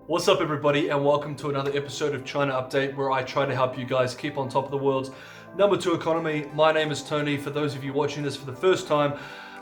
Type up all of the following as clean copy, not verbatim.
What's up everybody, and welcome to another episode of China Update, where I try to help you guys keep on top of the world's #2 economy. My name is Tony. For those of you watching this for the first time,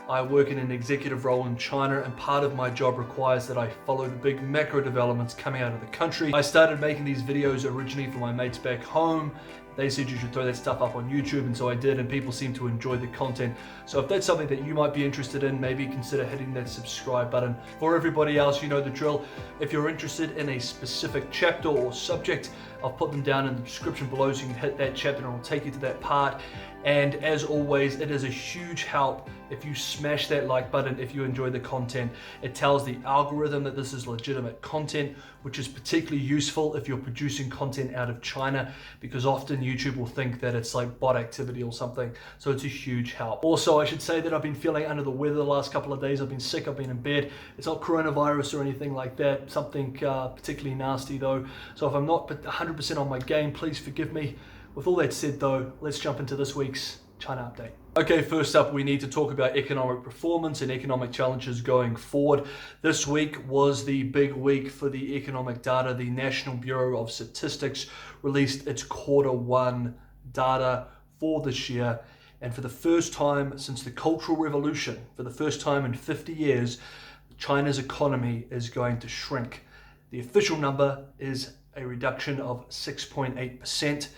I work in an executive role in China, and part of my job requires that I follow the big macro developments coming out of the country. I started making these videos originally for my mates back home. They said you should throw that stuff up on YouTube, and so I did, and people seem to enjoy the content. So if that's something that you might be interested in, maybe consider hitting that subscribe button. For everybody else, you know the drill. If you're interested in a specific chapter or subject, I'll put them down in the description below so you can hit that chapter and it'll take you to that part. And as always, it is a huge help if you smash that like button if you enjoy the content. It tells the algorithm that this is legitimate content, which is particularly useful if you're producing content out of China, because often YouTube will think that it's like bot activity or something. So it's a huge help. Also, I should say that I've been feeling under the weather the last couple of days. I've been sick, I've been in bed. It's not coronavirus or anything like that, something particularly nasty though. So if I'm not 100% on my game, please forgive me. With all that said though, let's jump into this week's China Update. Okay, first up, we need to talk about economic performance and economic challenges going forward. This week was the big week for the economic data. The National Bureau of Statistics released its Q1 data for this year. And for the first time since the Cultural Revolution, for the first time in 50 years, China's economy is going to shrink. The official number is a reduction of 6.8%.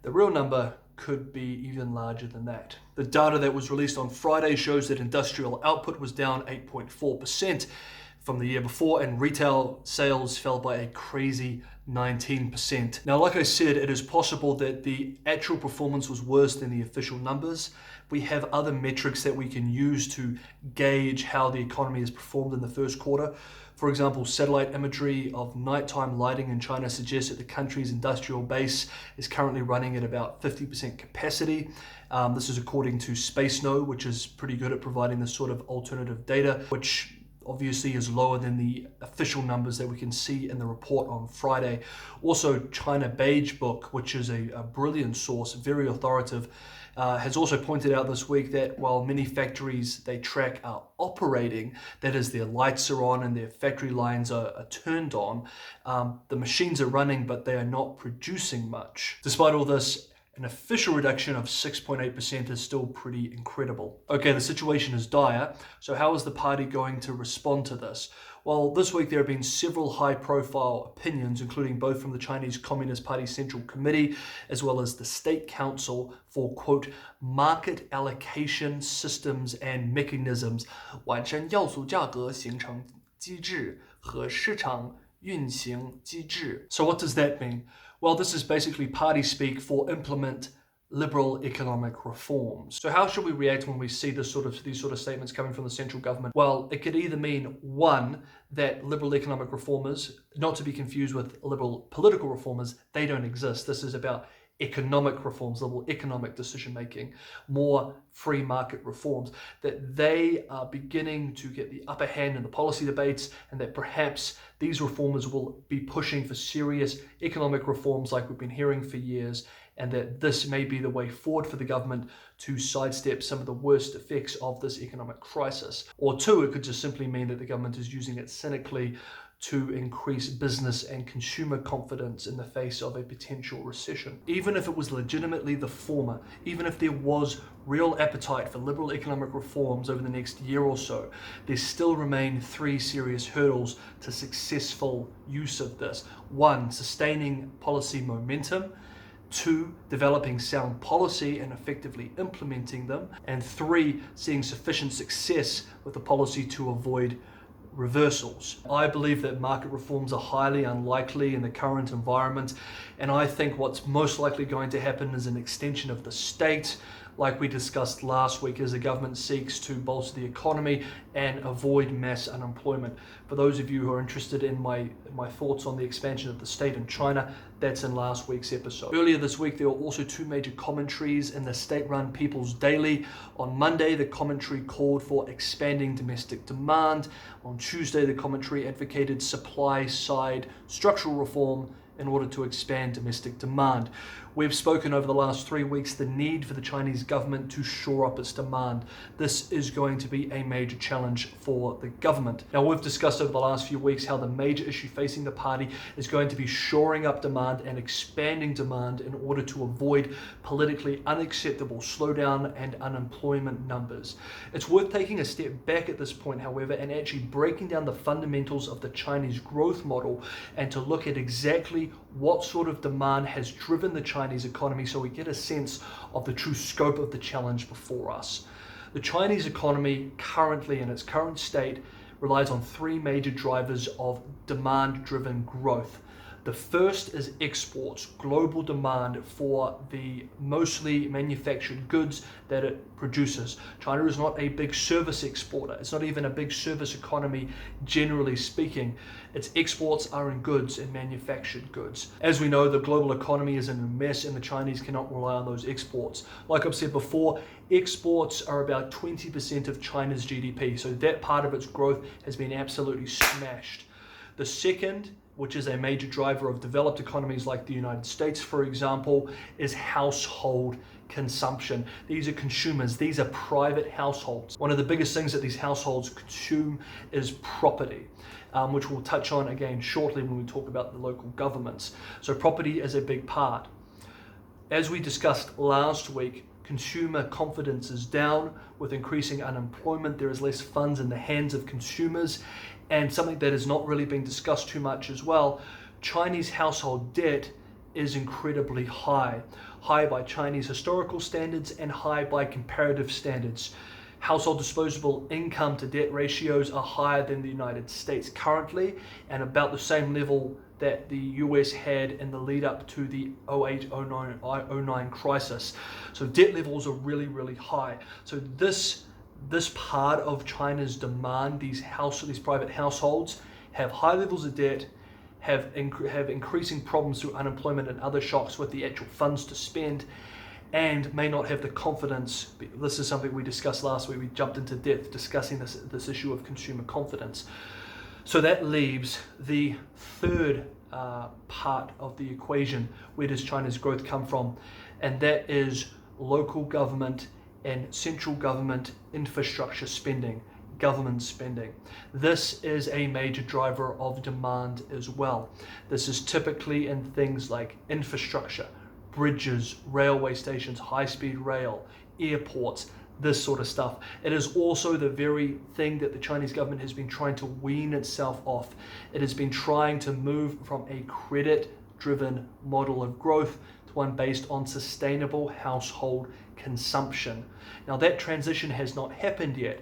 The real number could be even larger than that. The data that was released on Friday shows that industrial output was down 8.4% from the year before, and retail sales fell by a crazy 19%. Now, like I said, it is possible that the actual performance was worse than the official numbers. We have other metrics that we can use to gauge how the economy has performed in the first quarter. For example, satellite imagery of nighttime lighting in China suggests that the country's industrial base is currently running at about 50% capacity. This is according to SpaceNo, which is pretty good at providing this sort of alternative data, which obviously is lower than the official numbers that we can see in the report on Friday. Also, China Beige Book, which is a brilliant source, very authoritative, has also pointed out this week that while many factories they track are operating, that is, their lights are on and their factory lines are turned on, the machines are running, but they are not producing much. Despite all this, an official reduction of 6.8% is still pretty incredible. Okay, the situation is dire, so how is the party going to respond to this? Well, this week there have been several high-profile opinions, including both from the Chinese Communist Party Central Committee, as well as the State Council for, quote, market allocation systems and mechanisms, 完善要素价格形成机制和市场运行机制. So what does that mean? Well, this is basically party speak for implement liberal economic reforms. So how should we react when we see these sort of statements coming from the central government? Well, it could either mean, one, that liberal economic reformers, not to be confused with liberal political reformers, they don't exist. This is about economic reforms, liberal economic decision making, more free market reforms, that they are beginning to get the upper hand in the policy debates, and that perhaps these reformers will be pushing for serious economic reforms like we've been hearing for years, and that this may be the way forward for the government to sidestep some of the worst effects of this economic crisis. Or two, it could just simply mean that the government is using it cynically to increase business and consumer confidence in the face of a potential recession. Even if it was legitimately the former, even if there was real appetite for liberal economic reforms over the next year or so, there still remain three serious hurdles to successful use of this. One, sustaining policy momentum. Two, developing sound policy and effectively implementing them. And three, seeing sufficient success with the policy to avoid reversals. I believe that market reforms are highly unlikely in the current environment, and I think what's most likely going to happen is an extension of the state, like we discussed last week, as the government seeks to bolster the economy and avoid mass unemployment. For those of you who are interested in my thoughts on the expansion of the state in China, that's in last week's episode. Earlier this week, there were also two major commentaries in the state-run People's Daily. On Monday, the commentary called for expanding domestic demand. On Tuesday, the commentary advocated supply-side structural reform. in order to expand domestic demand. We've spoken over the last 3 weeks the need for the Chinese government to shore up its demand. This is going to be a major challenge for the government. Now, we've discussed over the last few weeks how the major issue facing the party is going to be shoring up demand and expanding demand in order to avoid politically unacceptable slowdown and unemployment numbers. It's worth taking a step back at this point, however, and actually breaking down the fundamentals of the Chinese growth model and to look at exactly what sort of demand has driven the Chinese economy so we get a sense of the true scope of the challenge before us. The Chinese economy currently, in its current state, relies on three major drivers of demand-driven growth. The first is exports, global demand for the mostly manufactured goods that it produces. China is not a big service exporter. It's not even a big service economy, generally speaking. Its exports are in goods and manufactured goods. As we know, the global economy is in a mess and the Chinese cannot rely on those exports. Like I've said before, exports are about 20% of China's GDP, so that part of its growth has been absolutely smashed. The second, which is a major driver of developed economies like the United States, for example, is household consumption. These are consumers, these are private households. One of the biggest things that these households consume is property, which we'll touch on again shortly when we talk about the local governments. So property is a big part. As we discussed last week, consumer confidence is down. With increasing unemployment, there is less funds in the hands of consumers. And something that has not really been discussed too much as well, Chinese household debt is incredibly high. High by Chinese historical standards and high by comparative standards. Household disposable income to debt ratios are higher than the United States currently, and about the same level that the US had in the lead up to the 08-09 crisis. So debt levels are really, really high. So this part of China's demand, these private households have high levels of debt, have increasing problems through unemployment and other shocks with the actual funds to spend, and may not have the confidence. This is something we discussed last week. We jumped into depth discussing this issue of consumer confidence. So that leaves the third part of the equation. Where does China's growth come from? And that is local government and central government infrastructure spending, government spending. This is a major driver of demand as well. This is typically in things like infrastructure, bridges, railway stations, high-speed rail, airports, this sort of stuff. It is also the very thing that the Chinese government has been trying to wean itself off. It has been trying to move from a credit-driven model of growth to one based on sustainable household consumption. Now that transition has not happened yet,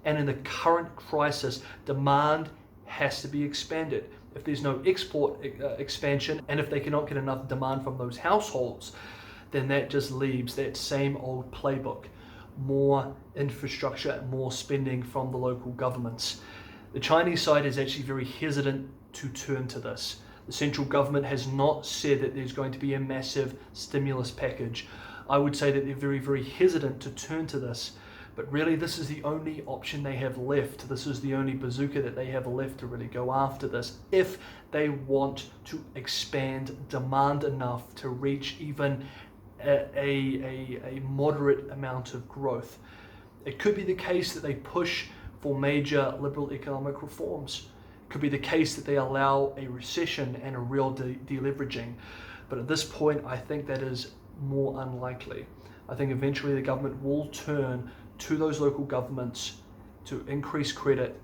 and in the current crisis, demand has to be expanded. If there's no export expansion, and if they cannot get enough demand from those households, then that just leaves that same old playbook. More infrastructure, more spending from the local governments. The Chinese side is actually very hesitant to turn to this. The central government has not said that there's going to be a massive stimulus package. I would say that they're very, very hesitant to turn to this, but really this is the only option they have left. This is the only bazooka that they have left to really go after this if they want to expand demand enough to reach even a moderate amount of growth. It could be the case that they push for major liberal economic reforms. It could be the case that they allow a recession and a real deleveraging. But at this point, I think that is more unlikely. I think eventually the government will turn to those local governments to increase credit,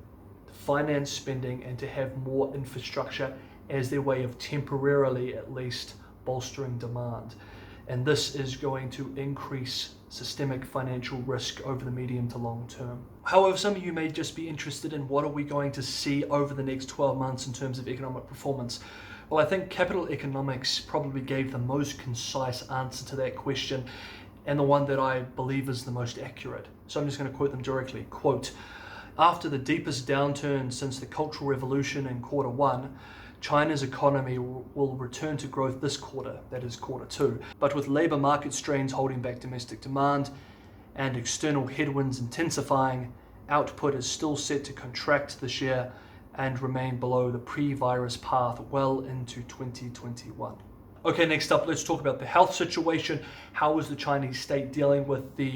to finance spending, and to have more infrastructure as their way of temporarily at least bolstering demand. And this is going to increase systemic financial risk over the medium to long term. However, some of you may just be interested in what are we going to see over the next 12 months in terms of economic performance. Well, I think Capital Economics probably gave the most concise answer to that question, and the one that I believe is the most accurate. So I'm just going to quote them directly. Quote, "After the deepest downturn since the Cultural Revolution in Q1, China's economy will return to growth this quarter, that is Q2, but with labor market strains holding back domestic demand and external headwinds intensifying, output is still set to contract this year and remain below the pre-virus path well into 2021. Okay, next up, let's talk about the health situation. How is the Chinese state dealing with the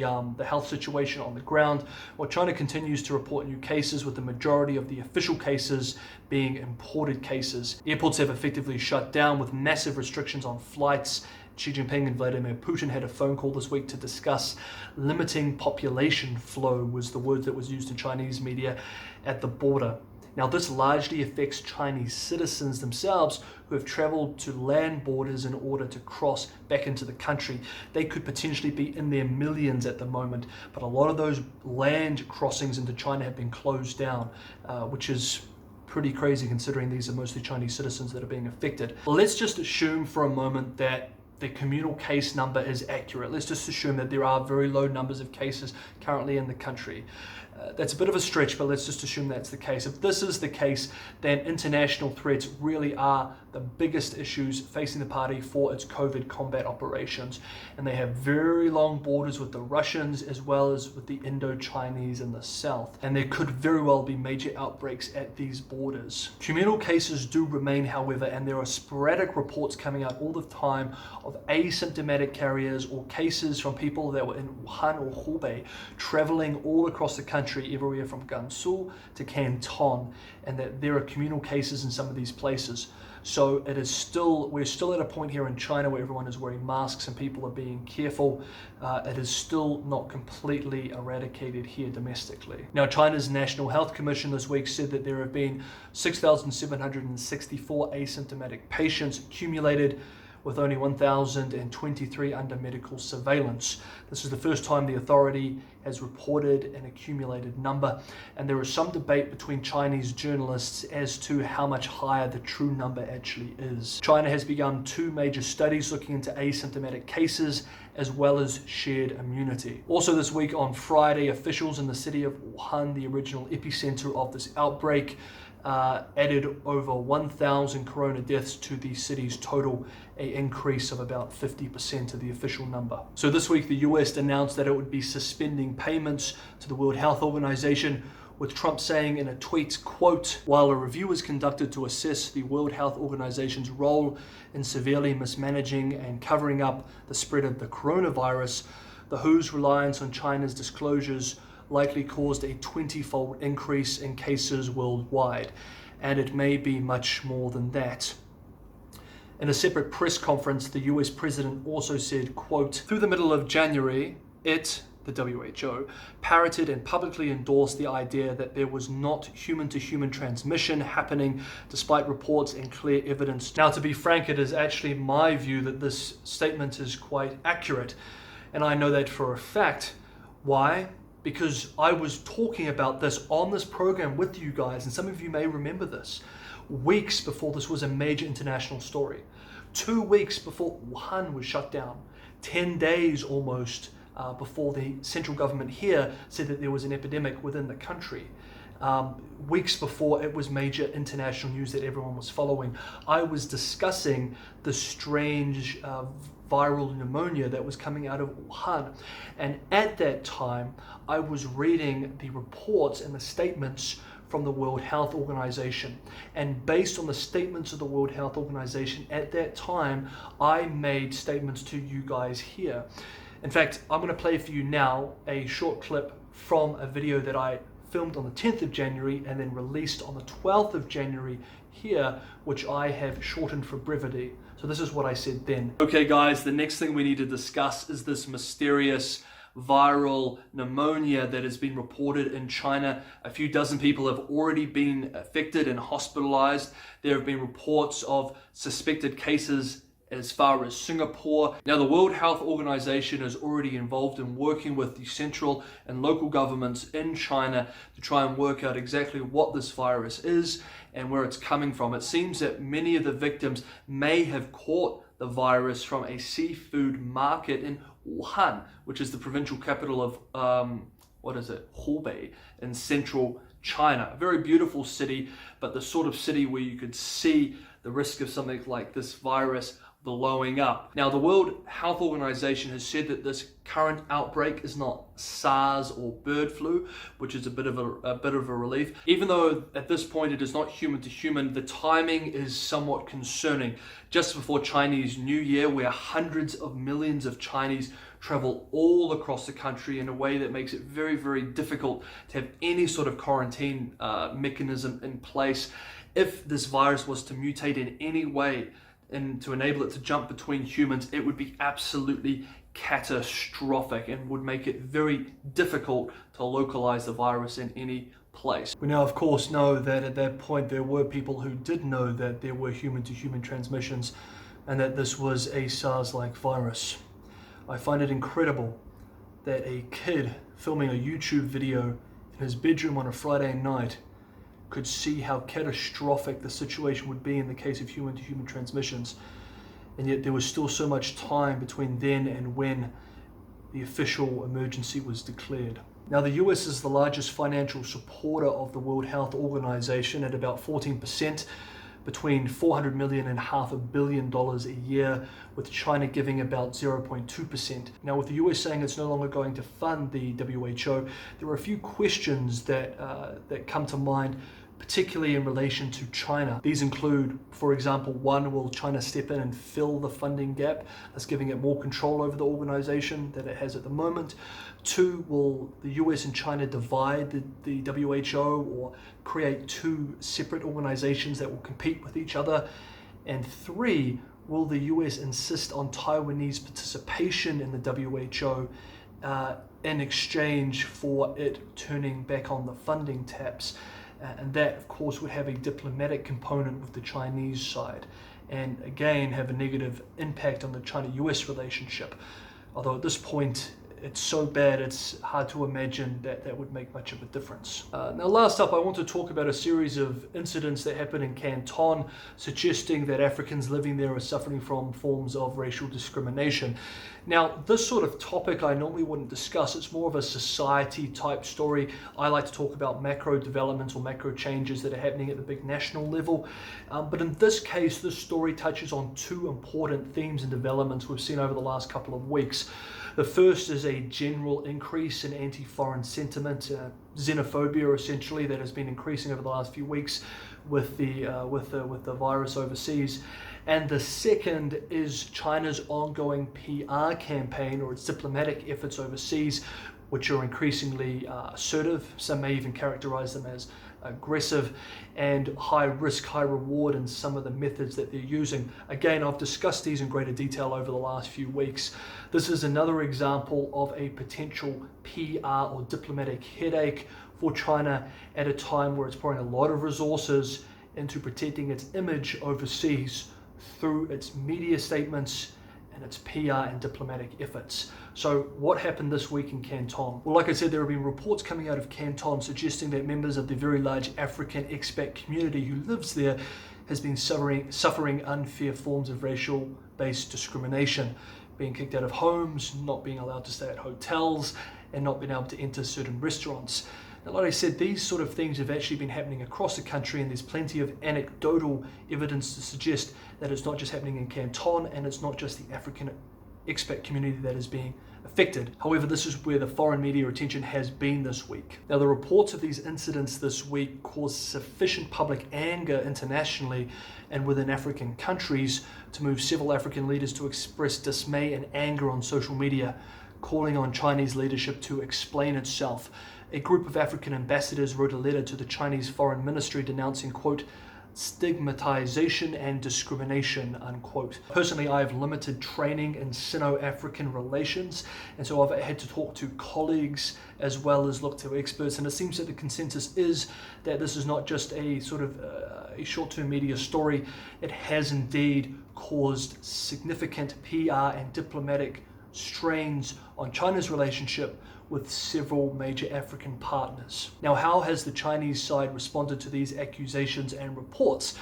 health situation on the ground? Well, China continues to report new cases, with the majority of the official cases being imported cases. Airports have effectively shut down with massive restrictions on flights. Xi Jinping and Vladimir Putin had a phone call this week to discuss limiting population flow, was the word that was used in Chinese media, at the border. Now, this largely affects Chinese citizens themselves who have traveled to land borders in order to cross back into the country. They could potentially be in their millions at the moment, but a lot of those land crossings into China have been closed down, which is pretty crazy considering these are mostly Chinese citizens that are being affected. Let's just assume for a moment that the communal case number is accurate. Let's just assume that there are very low numbers of cases currently in the country. That's a bit of a stretch, but let's just assume that's the case. If this is the case, then international threats really are the biggest issues facing the party for its COVID combat operations. And they have very long borders with the Russians as well as with the Indo-Chinese in the south. And there could very well be major outbreaks at these borders. Communal cases do remain, however, and there are sporadic reports coming out all the time of asymptomatic carriers or cases from people that were in Wuhan or Hubei traveling all across the country, everywhere from Gansu to Canton, and that there are communal cases in some of these places. So we're still at a point here in China where everyone is wearing masks and people are being careful. It is still not completely eradicated here domestically. Now, China's National Health Commission this week said that there have been 6,764 asymptomatic patients accumulated, with only 1,023 under medical surveillance. This is the first time the authority has reported an accumulated number, and there is some debate between Chinese journalists as to how much higher the true number actually is. China has begun 2 major studies looking into asymptomatic cases as well as shared immunity. Also this week on Friday, officials in the city of Wuhan, the original epicenter of this outbreak, added over 1,000 corona deaths to the city's total, an increase of about 50% of the official number. So this week the US announced that it would be suspending payments to the World Health Organization, with Trump saying in a tweet, quote, "While a review is conducted to assess the World Health Organization's role in severely mismanaging and covering up the spread of the coronavirus, the WHO's reliance on China's disclosures likely caused a 20-fold increase in cases worldwide, and it may be much more than that." In a separate press conference, the US president also said, quote, "Through the middle of January, the WHO, parroted and publicly endorsed the idea that there was not human-to-human transmission happening despite reports and clear evidence." Now, to be frank, it is actually my view that this statement is quite accurate, and I know that for a fact. Why? Because I was talking about this on this program with you guys, and some of you may remember this, weeks before this was a major international story. 2 weeks before Wuhan was shut down, 10 days almost before the central government here said that there was an epidemic within the country. Weeks before it was major international news that everyone was following, I was discussing the strange viral pneumonia that was coming out of Wuhan. And at that time, I was reading the reports and the statements from the World Health Organization. And based on the statements of the World Health Organization at that time, I made statements to you guys here. In fact, I'm going to play for you now a short clip from a video that I filmed on the 10th of January and then released on the 12th of January here, which I have shortened for brevity. So this is what I said then. Okay guys, the next thing we need to discuss is this mysterious viral pneumonia that has been reported in China. A few dozen people have already been affected and hospitalized. There have been reports of suspected cases as far as Singapore. Now, the World Health Organization is already involved in working with the central and local governments in China to try and work out exactly what this virus is and where it's coming from. It seems that many of the victims may have caught the virus from a seafood market in Wuhan, which is the provincial capital of, Hubei in central China. A very beautiful city, but the sort of city where you could see the risk of something like this virus blowing up. Now, the World Health Organization has said that this current outbreak is not SARS or bird flu, which is a bit of a relief. Even though at this point it is not human to human, the timing is somewhat concerning. Just before Chinese New Year, where hundreds of millions of Chinese travel all across the country in a way that makes it very, very difficult to have any sort of quarantine mechanism in place. If this virus was to mutate in any way and to enable it to jump between humans, it would be absolutely catastrophic and would make it very difficult to localize the virus in any place. We now of course know that at that point there were people who did know that there were human-to-human transmissions and that this was a SARS-like virus. I find it incredible that a kid filming a YouTube video in his bedroom on a Friday night could see how catastrophic the situation would be in the case of human-to-human transmissions, and yet there was still so much time between then and when the official emergency was declared. Now, the US is the largest financial supporter of the World Health Organization at about 14%, between $400 million and $500 million a year, with China giving about 0.2%. Now, with the US saying it's no longer going to fund the WHO, there are a few questions that come to mind, particularly in relation to China. These include, for example, one, will China step in and fill the funding gap, thus giving it more control over the organization than it has at the moment? Two, will the US and China divide the WHO or create two separate organizations that will compete with each other? And three, will the US insist on Taiwanese participation in the WHO in exchange for it turning back on the funding taps? And that, of course, would have a diplomatic component with the Chinese side, and again have a negative impact on the China-US relationship. Although at this point, it's so bad, it's hard to imagine that that would make much of a difference. Now, last up, I want to talk about a series of incidents that happened in Canton, suggesting that Africans living there are suffering from forms of racial discrimination. Now, this sort of topic I normally wouldn't discuss. It's more of a society type story. I like to talk about macro developments or macro changes that are happening at the big national level. But in this case, this story touches on two important themes and developments we've seen over the last couple of weeks. The first is a general increase in anti-foreign sentiment, xenophobia essentially, that has been increasing over the last few weeks with the virus overseas. And the second is China's ongoing PR campaign, or its diplomatic efforts overseas, which are increasingly assertive. Some may even characterize them as aggressive, and high risk, high reward in some of the methods that they're using. Again, I've discussed these in greater detail over the last few weeks. This is another example of a potential PR or diplomatic headache for China at a time where it's pouring a lot of resources into protecting its image overseas through its media statements and its PR and diplomatic efforts. So what happened this week in Canton? Well, like I said, there have been reports coming out of Canton suggesting that members of the very large African expat community who lives there has been suffering unfair forms of racial-based discrimination, being kicked out of homes, not being allowed to stay at hotels, and not being able to enter certain restaurants. Now, like I said, these sort of things have actually been happening across the country, and there's plenty of anecdotal evidence to suggest that it's not just happening in Canton, and it's not just the African expat community that is being affected. However, this is where the foreign media attention has been this week. Now, the reports of these incidents this week caused sufficient public anger internationally and within African countries to move several African leaders to express dismay and anger on social media, calling on Chinese leadership to explain itself. A group of African ambassadors wrote a letter to the Chinese Foreign Ministry denouncing, quote, stigmatization and discrimination, unquote. Personally, I have limited training in Sino-African relations, and so I've had to talk to colleagues as well as look to experts, and it seems that the consensus is that this is not just a sort of a short-term media story. It has indeed caused significant PR and diplomatic strains on China's relationship with several major African partners. Now, how has the Chinese side responded to these accusations and reports?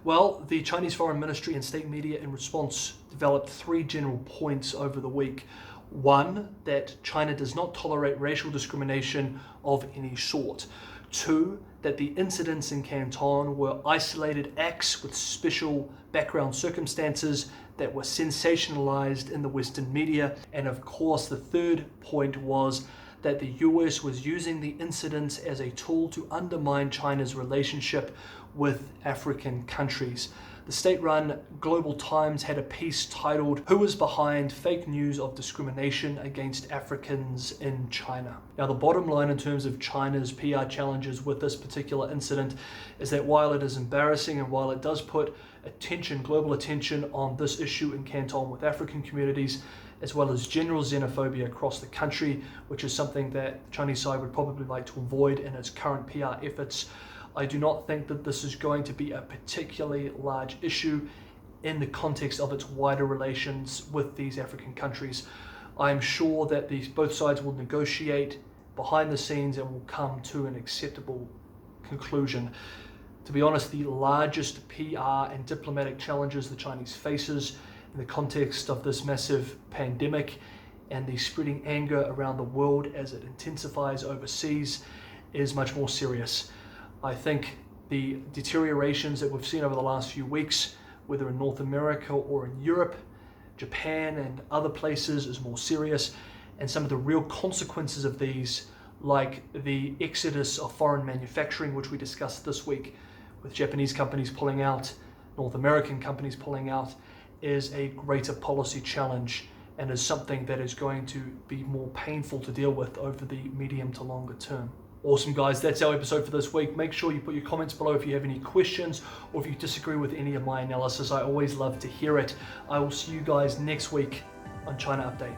Well, the Chinese Foreign Ministry and state media in response developed three general points over the week. One, that China does not tolerate racial discrimination of any sort. 2, that the incidents in Canton were isolated acts with special background circumstances that were sensationalized in the Western media. And of course, the third point was that the US was using the incidents as a tool to undermine China's relationship with African countries. The state-run Global Times had a piece titled, "Who is Behind Fake News of Discrimination Against Africans in China?" Now, the bottom line in terms of China's PR challenges with this particular incident is that while it is embarrassing and while it does put global attention on this issue in Canton with African communities, as well as general xenophobia across the country, which is something that the Chinese side would probably like to avoid in its current PR efforts, I do not think that this is going to be a particularly large issue in the context of its wider relations with these African countries. I am sure that both sides will negotiate behind the scenes and will come to an acceptable conclusion. To be honest, the largest PR and diplomatic challenges the Chinese faces in the context of this massive pandemic and the spreading anger around the world as it intensifies overseas is much more serious. I think the deteriorations that we've seen over the last few weeks, whether in North America or in Europe, Japan and other places, is more serious. And some of the real consequences of these, like the exodus of foreign manufacturing, which we discussed this week, with Japanese companies pulling out, North American companies pulling out, is a greater policy challenge and is something that is going to be more painful to deal with over the medium to longer term. Awesome, guys, that's our episode for this week. Make sure you put your comments below if you have any questions or if you disagree with any of my analysis. I always love to hear it. I will see you guys next week on China Update.